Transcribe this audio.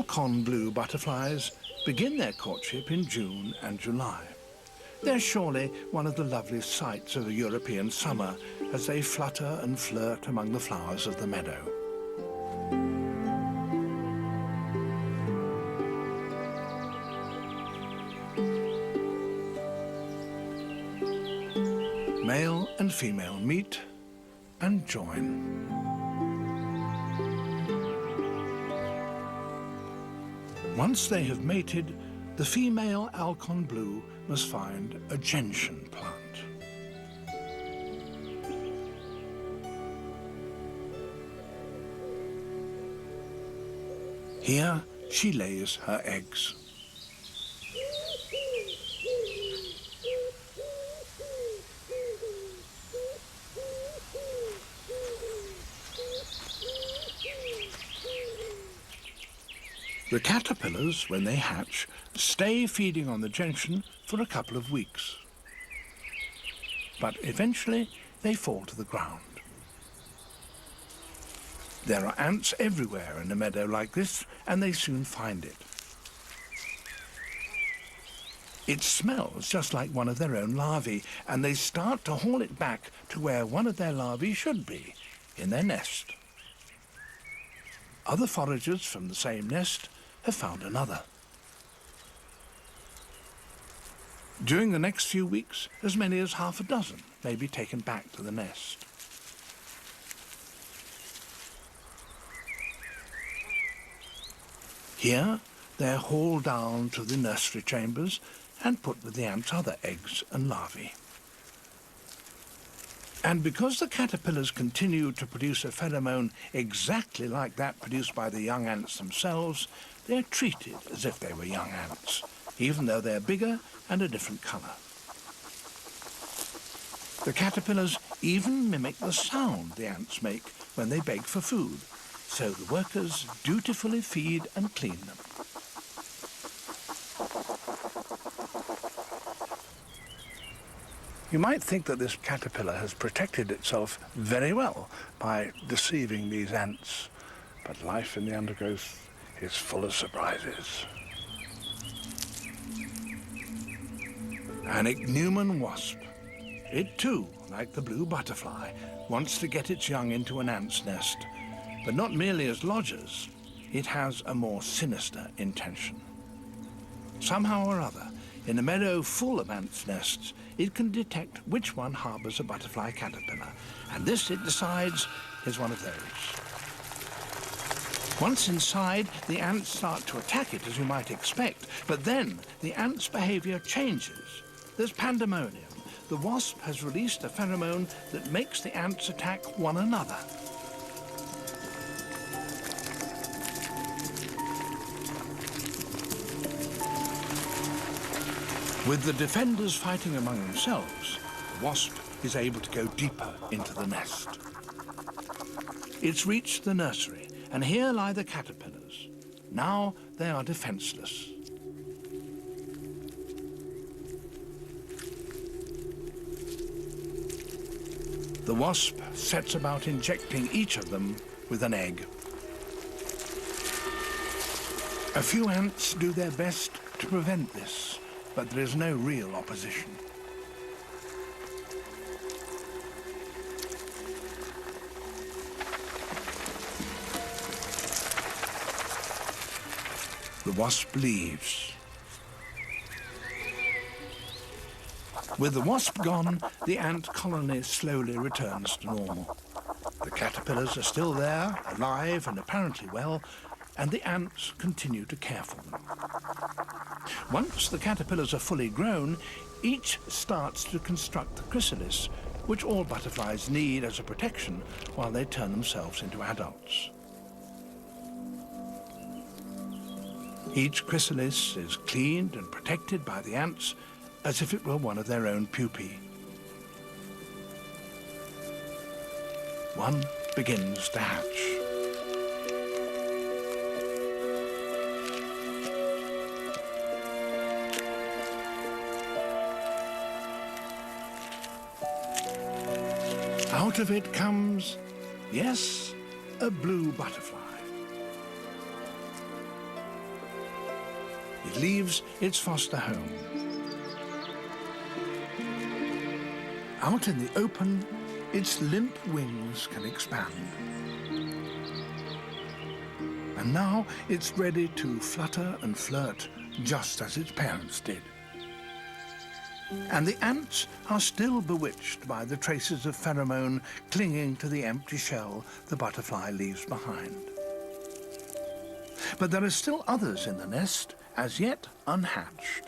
Alcon blue butterflies begin their courtship in June and July. They're surely one of the loveliest sights of a European summer as they flutter and flirt among the flowers of the meadow. Male and female meet and join. Once they have mated, the female Alcon blue must find a gentian plant. Here she lays her eggs. The caterpillars, when they hatch, stay feeding on the gentian for a couple of weeks. But eventually they fall to the ground. There are ants everywhere in a meadow like this, and they soon find it. It smells just like one of their own larvae, and they start to haul it back to where one of their larvae should be, in their nest. Other foragers from the same nest have found another. During the next few weeks, as many as half a dozen may be taken back to the nest. Here, they're hauled down to the nursery chambers and put with the ants' other eggs and larvae. And because the caterpillars continue to produce a pheromone exactly like that produced by the young ants themselves, they're treated as if they were young ants, even though they're bigger and a different colour. The caterpillars even mimic the sound the ants make when they beg for food, so the workers dutifully feed and clean them. You might think that this caterpillar has protected itself very well by deceiving these ants, but life in the undergrowth is full of surprises. An ichneumon wasp. It too, like the blue butterfly, wants to get its young into an ant's nest, but not merely as lodgers. It has a more sinister intention. Somehow or other, in a meadow full of ants' nests, it can detect which one harbours a butterfly caterpillar, and this, it decides, is one of those. Once inside, the ants start to attack it, as you might expect, but then the ant's behaviour changes. There's pandemonium. The wasp has released a pheromone that makes the ants attack one another. With the defenders fighting among themselves, the wasp is able to go deeper into the nest. It's reached the nursery, and here lie the caterpillars. Now they are defenseless. The wasp sets about injecting each of them with an egg. A few ants do their best to prevent this, but there is no real opposition. The wasp leaves. With the wasp gone, the ant colony slowly returns to normal. The caterpillars are still there, alive and apparently well, and the ants continue to care for them. Once the caterpillars are fully grown, each starts to construct the chrysalis, which all butterflies need as a protection while they turn themselves into adults. Each chrysalis is cleaned and protected by the ants as if it were one of their own pupae. One begins to hatch. Out of it comes, yes, a blue butterfly. It leaves its foster home. Out in the open, its limp wings can expand. And now it's ready to flutter and flirt just as its parents did. And the ants are still bewitched by the traces of pheromone clinging to the empty shell the butterfly leaves behind. But there are still others in the nest, as yet unhatched.